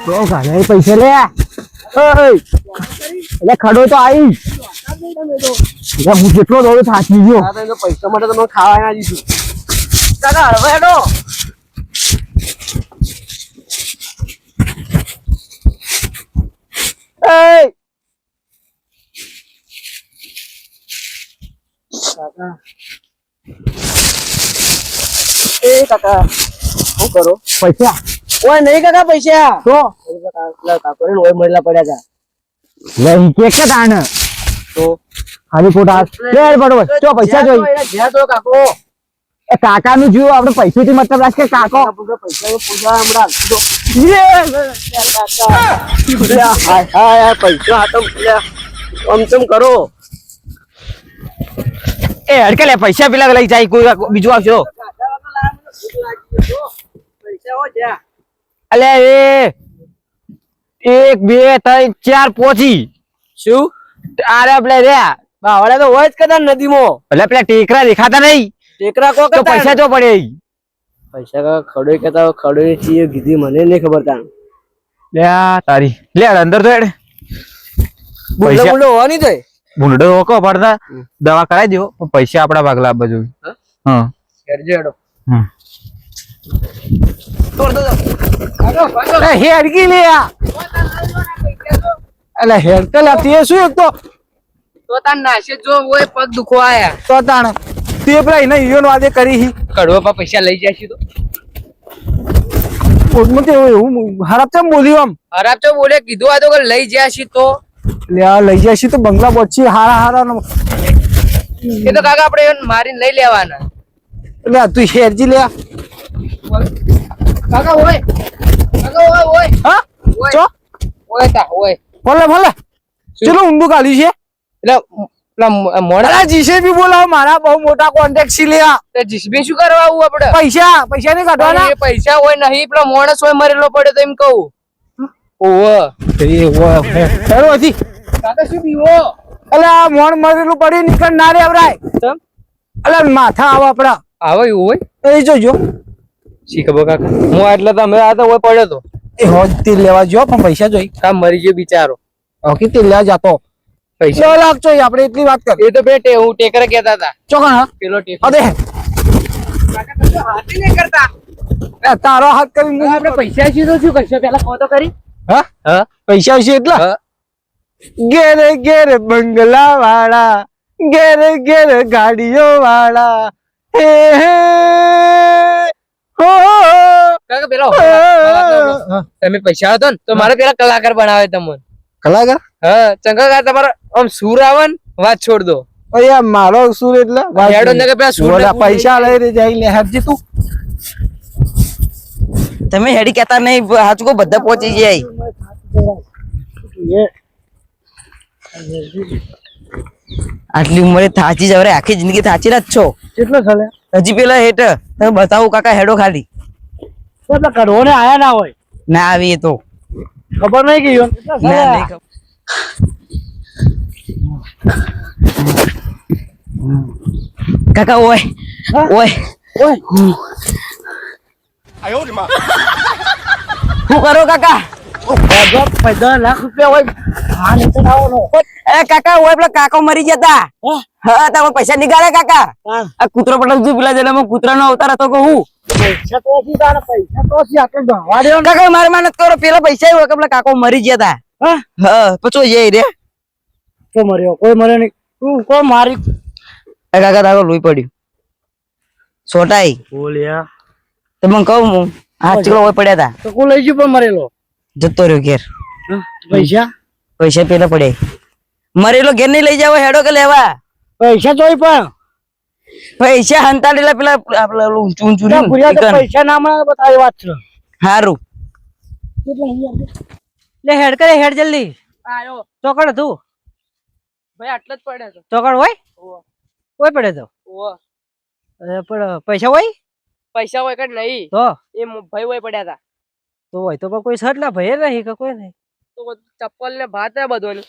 તો ગાલે પૈસા લે ઓય એટલે ખડો તો આવી હું જેટલો દોડો થાકી ગયો પૈસા માટે તમે ખાવા ના દીધું કાકા હવે હેડો કાકા શું કરો પૈસા ઓય નહીં કાકા પૈસા તો કાકો ને ઓય મળેલા પડ્યા હતા લઈ કે કે દાન તો ખાલી ફોટા લે બરોબર તો પૈસા જોઈ જ્યાં તો કાકો એ કાકા નું જીવ આપણે પૈસા થી મતલબ રાખે કાકો પૈસા પૂજા હમણાં પૈસા આમ કરો એ હડકે લે પૈસા પેલા લઈ જાય કોઈ બીજું આવશે અલે એ 1 2 3 4 પોચી શું આરે આપણે રે બાવળા તો હોય જ કદા નદીમાં એટલે પેલા ટેકરા દેખાતા નહીં ટેકરા કો તો પૈસા તો પડે પૈસા કા ખડોઈ કેતા ખડોઈ ચીએ કીધી મને નહીં ખબર તા લે તારી લે અંદર તો હેડ પૈસા બુંડો હોવાની તો બુંડો કો પડતા દવા કરાવી દેવો પૈસા આપડા ભાગલા બાજુ હા હેડ જેડો હા તોડ દો એ હેડ કી લે આ અલે હેડ તો લાતી શું એક તો તાન નાશે જો ઓય પગ દુખો આયા તો તાણ તે પેલા એને ઈયોન વાદે કરી હી કડવા પા પૈસા લઈ જાશી તો પોતમતે હું હરાબ ચમ બોલ્યો આમ હરાબ ચમ બોલે કીધું આ તો કે લઈ જાશી તો લે આ લઈ જાશી તો બંગલા પહોંચી હારા હારા એ તો કાકા આપણે મારીને લઈ લેવાના એટલે તું હેરજી લે કાકા ઓય હા ચો ઓય તા ઓય બોલે બોલે ચલો ઊંડું કાઢી છે એટલે મોડા જીસીબી બોલાવ મારા બહુ મોટા કોન્ટેક્ટ છે લે તે જીસીબી શું કરવા આવું આપણે પૈસા ને કાઢવાના પૈસા હોય નહીં પેલો મોણસ હોય મરેલો પડે તો એમ કહું ઓવો એ ઓ હેરો હતી કાકા શું પીવો અલે આ મોણ મરેલું પડી નીકળ ના રે આવરાય અલે માથા આવ આપડા આવે હોય એ જોજો શી ખબર કાકા હું એટલે તમે આ તો હોય પડ્યો તો એ હોજ તે લેવા જો પણ પૈસા જોઈ કામ મરી ગયો બિચારો ઓકે તે લેવા જાતો પૈસા લાગતો આપણે એટલી વાત કર એ તો બેટે હું ટેકર કહેતા હતા ચોકણ પેલો ટેકર અરે કાકા તો હાથ નહીં કરતા એ તારો હાથ કરી આપણે પૈસા છે તો શું કરશો પેલા કહો તો કરી હા પૈસા છે એટલા ઘેરે ઘેરે બંગલા વાળા ઘેરે ઘેરે ગાડીઓ વાળા હે હે હો કાકા પેલો તમે પૈસા હતો ને તો મારે પેલા કલાકાર બનાવે તમને કલાકાર હા ચંગા તમારો આમ સુર આવે ને વાત છોડ દો અરે મારો સુર એટલે હેડો ને કે પેલા સુર પૈસા લઈ રે જાય લે હેડજી તું તમે હેડી કહેતા નહીં હાચકો બધા પહોંચી જાય આટલી ઉંમરે થાચી જવરે આખી જિંદગી થાચી જ છો કેટલો ચાલે હજી પેલા હેઠ તમે બતાવું કાકા હેડો ખાલી તો કડવો ને આયા ના હોય ના આવી એ તો ખબર નહીં કે ના નહીં ખબર કાકા ઓય ઓય ઓય આયો રે માં શું કરો કાકા 10 લાખ રૂપિયા હોય માને તો આવો એ કાકા ઓય પેલા કાકો મરી જતા હા તમે પૈસા નીકાળે કાકા આ કૂતરો પટલ જો પેલા જન્મ કૂતરાનો અવતાર હતો કે હું પૈસા તો થી તારા પૈસા તો થી આટલો ગવા દેવો કાકા મારે માનત કરો પેલા પૈસા હોય કે પેલા કાકો મરી જતા હા પછો જઈ રે તો મર્યો કોઈ મરે નહીં તું કો મારી એ કાકા તારો લોહી પડ્યું છોટાઈ બોલ્યા તમે કહું હું હાથ ચીકલો હોય પડ્યા હતા તો કો લઈ ગયો પણ મરેલો જતો રહ્યો ઘેર પૈસા પેલા પડે મરેલો ઘેર નહીં લઈ જાવ હેડો કે લેવા પૈસા જોઈ પણ પૈસા હંતાડેલા પેલા પૈસા ના મળે બતાવી વાત છે હારું લે હેડ કરે હેડ જલ્દી આયો ચોકડ તું ભાઈ આટલો જ પડે તો ચોકડ હોય કોઈ પડે તો પણ પૈસા હોય કે નહીં તો એ ભાઈ હોય પડ્યા હતા તો હોય તો કોઈ શર્ટ ના ભાઈ નહીં કે કોઈ નહીં તો ચપ્પલ ને ભાત ને બધું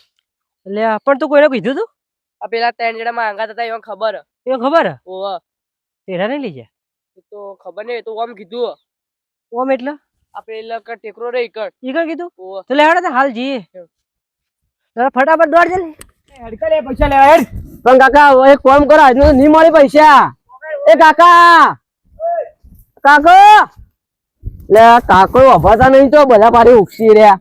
એટલે પણ તું કોઈને કીધું તું આ પેલા 3 જણા માંગા હતા એ ખબર તેરા નહીં લઈ જાય તો ખબર નહીં તો આમ કીધું ઓમ એટલે આ પેલા કા ટેકરો રે ઈકડ કીધું તો લેવડે તો હાલ જઈએ જરા ફટાફટ દોડ જલ્દી હેડકા લે પૈસા લેવા હેડ પણ કાકા એક કામ કરો આજનો નહીં મળે પૈસા એ કાકા કાકો લે કાકો અભાતા નહીં તો બધા પાડી ઉકસી રહ્યા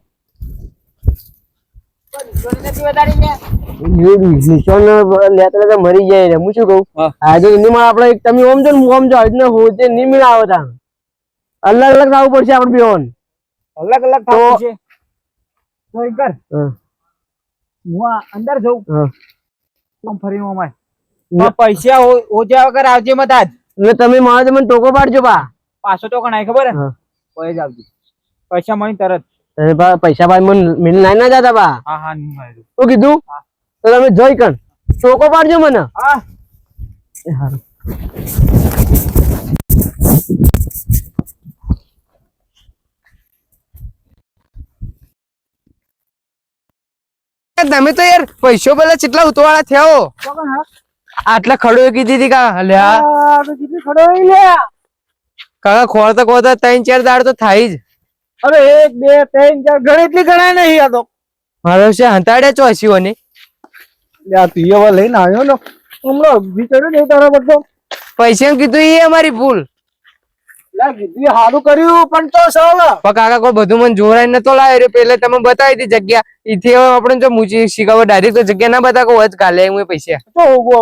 મરી જાય હું શું કઉ આજે આપડે તમે ઓમ છો ને ઓમ છો હોજે નહીં મેળા આવે તા અલગ અલગ થવું પડશે આપડે બેન અલગ અલગ થવું છે તો કર હું અંદર જઉં આમ ફરીને ઓમાય પૈસા ઓજા વગર આવજે મત આજ એટલે તમે મારો મને ટોકો પાડજો બા પાછો તો કણાય ખબર હે કોઈ જ આવજે પૈસા મળી તરત પૈસા ભાઈ મને મિલ ના જતા બા હા હા નહીં મળ્યું શું કીધું તો તમે જોઈ કણ ટોકો પાડજો મને હા તમે તો યાર પૈસો પેલા કેટલા ઉતવાળા થયો આટલા ખડો કીધી હતી કા કાકા ખોળતા ખોળતા 3-4 દાડ તો થાય જ અરે 1 2 3 4 ગણી એટલી ગણાય નહીં આ તો મારો છે હંતાડ્યા ચોસીઓને તું લઈને આવ્યો ને હમણાં વિચાર્યું નહીં તારા બધો પૈસા કીધું એ અમારી ભૂલ સારું કર્યું પણ તો સવાલ પણ કાકા કોઈ બધું મને જોરાઈ નતો લાવ્યો પેલે તમે બતાવી હતી જગ્યા ઈથી આપણે જો મૂચી શીખવો ડાયરેક્ટ તો જગ્યા ના બતાવો હોય જ કાલે હું પૈસા તો ઉભો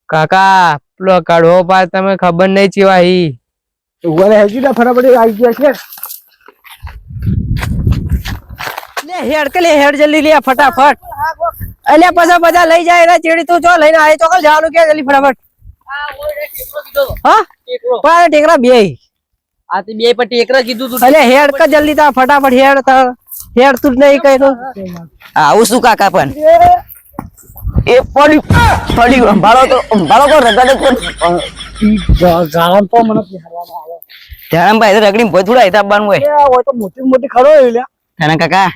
કાકા પેલો કાઢવો પાસ તમે ખબર નહીં ચીવા હી ઉભા હેજી ના ફટાફટ આવી ગયા છે લે હેડ કે લે હેડ જલ્દી લે ફટાફટ અલ્યા પાછા બધા લઈ જાય રે ચેડી તું જો લઈને આય ચોકલ જવાનું કે જલ્દી ફટાફટ હા ટેકરા બે આથી બે પર ટેકરા કીધું તું અલ્યા હેડ કે જલ્દી તા ફટાફટ હેડ તું નહીં કહી તો આવું શું કાકા પણ એ પડી અંભાળો તો રગડે ગાળમ તો મને ધ્યાન ભાઈ રગડી ભોય થોડા હિસાબ બાનું હોય તો મોટી મોટી ખડો લ્યા થાના કાકા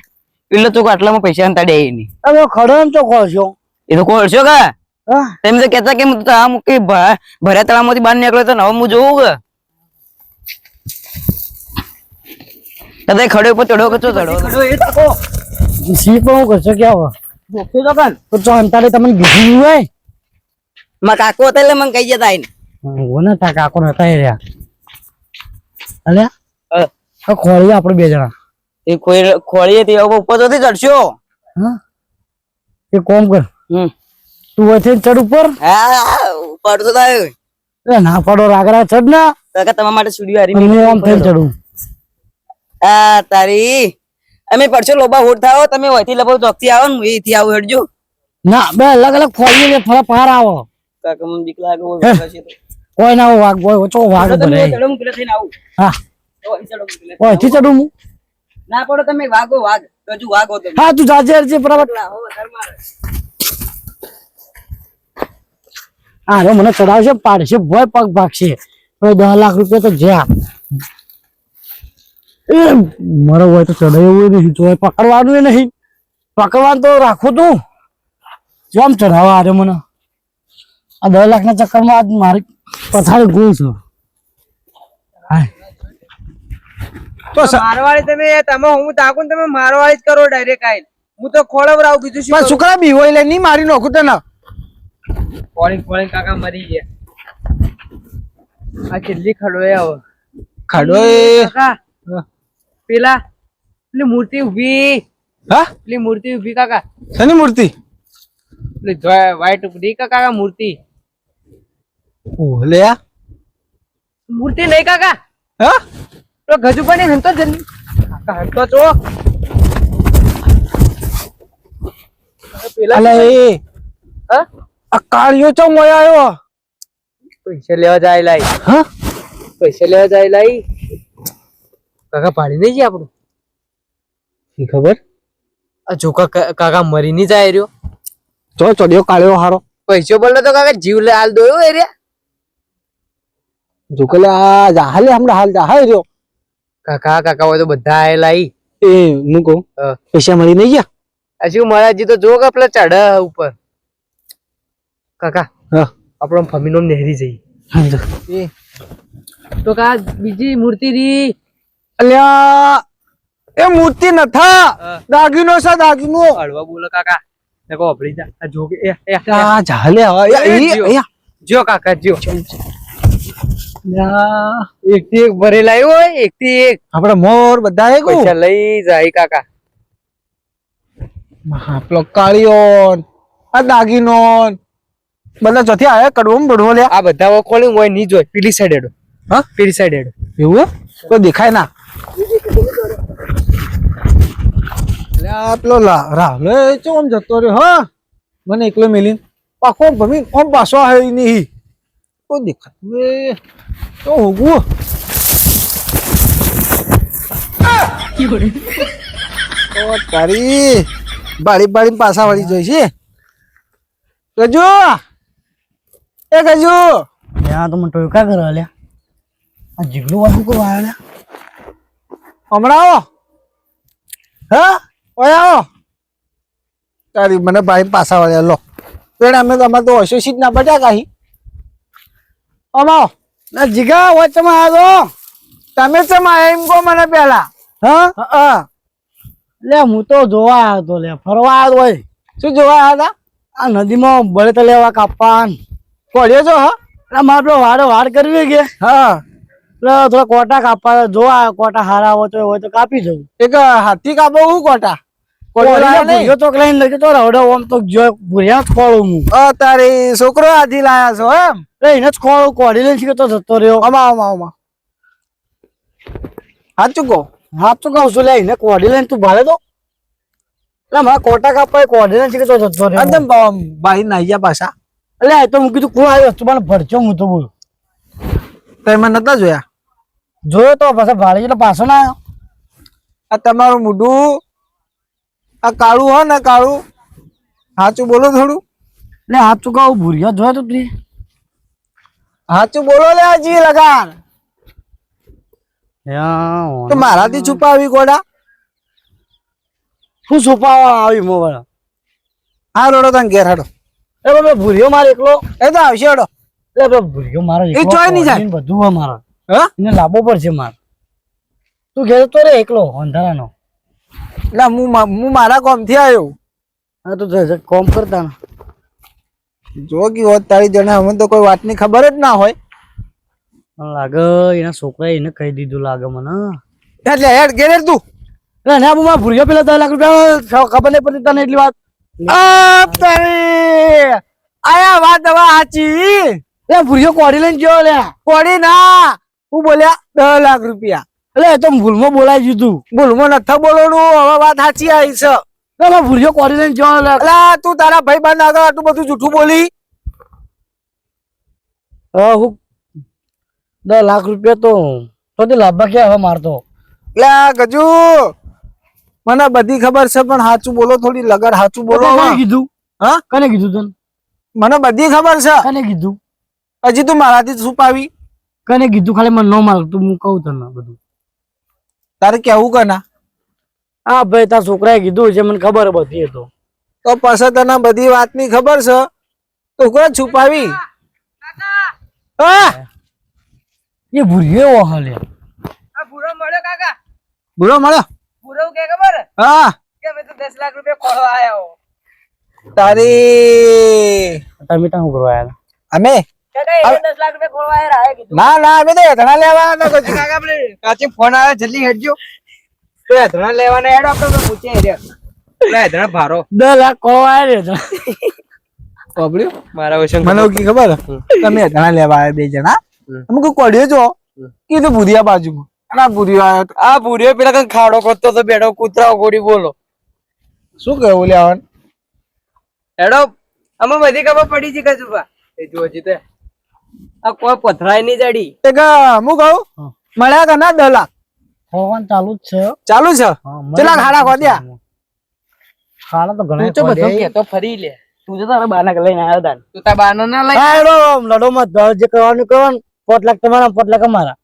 એટલે તો આટલામાં પૈસા અંતા દે નહીં હવે ખડો એમ તો કહો છો એ તો કોળશો કા તેમ તો કેતા કે આ મૂકી ભર્યા તળાવમાંથી બહાર નીકળ્યો તો હવે હું જોઉં કે કદાચ ખડો ઉપર ચડો કચો ચડો સી પણ હું કરશો ક્યાં તો ચો અંતારે તમને બીજી હોય માં કાકો હતા એટલે મને કહી જતા આઈને ઓને તા કાકો નતા રહ્યા અલ્યા ખોળી આપણે બે જણા એ કોઈ ખોળી હતી ઉપર તો ચડશો હા એ કોમ કર તું હોય ચડ ઉપર હા ઉપર તો થાય ના પડો રાગડા ચડ ના કાકા તમારા માટે સ્ટુડિયો હારી હું આમ થઈને ચડું આ તારી અમે પડશો લોબા હોટ થાઓ તમે ઓયથી લબો ચોકથી આવો ને એથી આવું હેડજો ના બે અલગ અલગ ખોળી ને ફળ પાર આવો કાકા મને બીક લાગે કોઈ ના વાગ બોય ઓછો વાગ ભરે ચડો મુકલે થઈને આવું હા ચડો મુકલે ઓયથી ચડું હું ના પડો તમે વાગો વાગ હજુ વાગો તમે હા તું જાજે અરજી બરાબર હા રે મને ચડાવશે પાડશે ભોય પગ ભાગશે 10 લાખ રૂપિયા તો જ્યાં એ મારો હોય તો ચડાવ્યું નહીં તો પકડવાનું નહીં પકડવાનું તો રાખો તું જેમ ચડાવવા આરે મને આ 10 લાખ ના ચક્કરમાં આજ મારી પથારી ગયું છે તો મારવાડી તમે હું તાકું તમે મારવાડી જ કરો ડાયરેક્ટ આઈ હું તો ખોળવરાવ કીધું શું શુક્ર બી હોય લે નહીં મારી નોખું તો ના ખોળી કાકા મરી ગયા આ કેટલી ખડો હવે ખાડો કાકા પેલા પેલી મૂર્તિ ઉભી હા પેલી મૂર્તિ ઉભી કાકા શેની મૂર્તિ પેલી વ્હાઈટ ઉભી કાકા મૂર્તિ લે મૂર્તિ નહીં કાકા હા તો ગજુ પણ હંતો જલ્દી કાકા હંતો ચો પેલા અલે એ હા આ કાળિયો ચો મોય આવ્યો પૈસા લેવા જાય લાઈ હા પૈસા લેવા જાય લાઈ કાકા પાડી નહીં જાય આપણું ખબર આ જો કાકા મરી નહીં જાય રહ્યો ચો ચડ્યો કાળિયો હારો પૈસો બોલતો તો કાકા જીવ લે હાલ દોયો એ રે જો કલે આ જાહલે હમણાં હાલ જાહે રહ્યો કાકા હોય તો બધા આયેલા ઈ એ હું કહું પૈસા મળી નહીં ગયા હજી મહારાજી તો જો કે પેલા ચઢ ઉપર કાકા હા આપણો ફમીનો નહેરી જઈ તો કા બીજી મૂર્તિ રી અલ્યા એ મૂર્તિ નથા દાગીનો છે દાગીનો હળવા બોલો કાકા ને કો ભળી જા આ જો કે આ ઝાલે હવે જો કાકા જો એક થી એક ભરેલા આવ્યો હોય એક થી એક આપડે મોર બધા પૈસા લઈ જાય કાકા પેલો કાળીઓ આ દાગીનો બધા ચોથી આયા કડવો બડવો લ્યા આ બધા ખોલી હોય નહીં જોઈ પેલી સાઈડ હેડો હા પેલી સાઈડ હેડો એવું કોઈ દેખાય ના પેલો રાહુલ ચો આમ જતો રહ્યો હા મને એકલો મેલીને પાખો ભમી આમ પાછો આવ્યો નહીં કોઈ દેખાતું તો હોગું તારી બાળી બાળી પાછા વળી જોઈ છે ગજુ એ ગજુ ત્યાં તો મને ટોયકા કરવા લ્યા આ જીગલું વાળું કોઈ વાળ્યા હમણાં આવો હા ઓય આવો તારી મને ભાઈ પાછા વળ્યા લો પેડ અમે તમારે તો હશે સીટ ના બટ્યા કાહી અમાવો ના જીગા હોય તમે આવ્યો તમે ચમ આયા એમ કહો મને પેલા હા હા લે હું તો જોવા આવ્યો તો લે ફરવા આવ્યો હોય શું જોવા આવ્યા આ નદીમાં બળે લેવા કાપવાન હતા કોળ્યો છો હા એટલે મારે વાડે વાડ કરવી કે હા એટલે થોડા કોટા કાપવા જોવા આવ્યો. કોટા હારા હોય તો કાપી જવું એક હાથી કાપો હું કોટા કોળિયો લાયો નહીં? ભૂર્યો તો લઈને લઈ તો રવડે ઓમ તો જો ભૂર્યા જ ખોળું હું તારી છોકરો હાથી લાયા છો એમ એને જ ખોળું કોડી લઈને શીખે તો જતો રહ્યો અમા સાચું કહો હાથ તો કહું છું લે એને કોડી લઈને તું ભાડે તો એટલે મારા કોટા કાપવા કોડી લઈને શીખે તો જતો રહ્યો એકદમ ભાઈ નાઈ ગયા પાછા એટલે આ તો હું કીધું કોણ આવ્યો તું મને ભરચો હું તો બોલ તમે નતા જોયા જોયો તો પાછા ભાડે એટલે પાછો ના આવ્યો આ તમારું મોઢું આ કાળું હો ને કાળું સાચું બોલો થોડું એટલે હાથ ચુકાવું ભૂર્યા જોયો તો તું સાચું બોલો લે હજી લગાન તો મારાથી છુપાવી ગોડા શું છુપાવા આવી મોબાઈલ હા રોડો તને ઘેર હાડો એ બાબા ભૂર્યો મારે એકલો એ તો આવશે હાડો એટલે બાબા ભૂર્યો મારે એ ચોય નહીં જાય. બધું હોય મારા હા એને લાવવો પડશે મારે તું ઘેર તો રે એકલો અંધારાનો એટલે હું મારા ગામથી આવ્યો હા તો કોમ કરતા ને જો કે હોત તારી જણે અમે તો કોઈ વાતની ખબર જ ના હોય મને લાગે એના છોકરાએ એને કહી દીધું લાગે મને એટલે હેડ ઘેર હેડ તું એટલે ને મારા ભૂર્યો પેલા 10 લાખ રૂપિયા ખબર નહીં પડતી તને એટલી વાત આયા વાત હવે સાચી એટલે ભૂર્યો કોડી લઈને ગયો લે કોડી ના હું બોલ્યા 10 લાખ રૂપિયા એટલે એ તો ભૂલમાં બોલાઈ ગયું તું બોલમાં નથી બોલવાનું હવે વાત સાચી આવી છે એટલે ભૂર્યો કોડી લઈને ગયો લે એટલે તું તારા ભાઈ બંધ આગળ આટલું બધું જૂઠું બોલી હું 10 લાખ રૂપિયા તો લાભા ક્યાં હવે મારતો એટલે ગજુ મને બધી ખબર છે પણ સાચું બોલો થોડી લગર સાચું બોલો કને કીધું હા કને કીધું તને મને બધી ખબર છે કને કીધું હજી તું મારાથી છુપાવી કને કીધું ખાલી મને ન માર તું હું કહું તને બધું તારે કેવું કના હા ભાઈ તારા છોકરાએ કીધું છે મને ખબર બધી એ તો પછી તને બધી વાતની ખબર છે તો કોઈ છુપાવી હા એ ભૂર્યો એવો હાલે આ ભૂરો મળ્યો કાકા બુરો મળ્યો ભૂરો કે ખબર હા કે મેં તો 10 લાખ રૂપિયા ખોળવા આયો તારી તમે ત્યાં કરવા આવ્યા અમે કાકા એ 10 લાખ રૂપિયા ખોળવા આયા રાય કીધું ના અમે તો એધણા લેવા હતા ગજુ. કાકા આપણે કાચી ફોન આવે જલ્દી હેડજો તો એધણા લેવાના હેડો આપણે તો પૂછે હેડ્યા એટલે એધણા ભારો 10 લાખ કોવા આવ્યા બાબડ્યો મારા વસન મને એવું કી ખબર તમે એધણા લેવા આવ્યા બે જણા અમે કોઈ કોડ્યો જો કીધું ભૂરિયા બાજુમાં અને આ ભૂરિયો આવ્યો તો આ ભૂરીઓ પેલા કઈ ખાડો કરતો તો બેઠો કૂતરાઓ ગોળી બોલો શું કહેવું લેવાનું હેડો અમે બધી ખબર પડી છે કજુબા એ જો હજી તો આ કોઈ પથરાય નહીં જડી એક હું કહું મળ્યા કે ના 10 લાખ ફોન ચાલુ જ છે ચાલુ છે કેટલા ખાડા ખોદ્યા ખાડા તો ઘણા તું તો બધું કેતો ફરી લે તું તો તારા બાના લઈને આવ્યો તાન તું તારા બાના ના લઈ લડો માં જે કરવાનું કરવાનું 5 લાખ તમારા 5 લાખ અમારા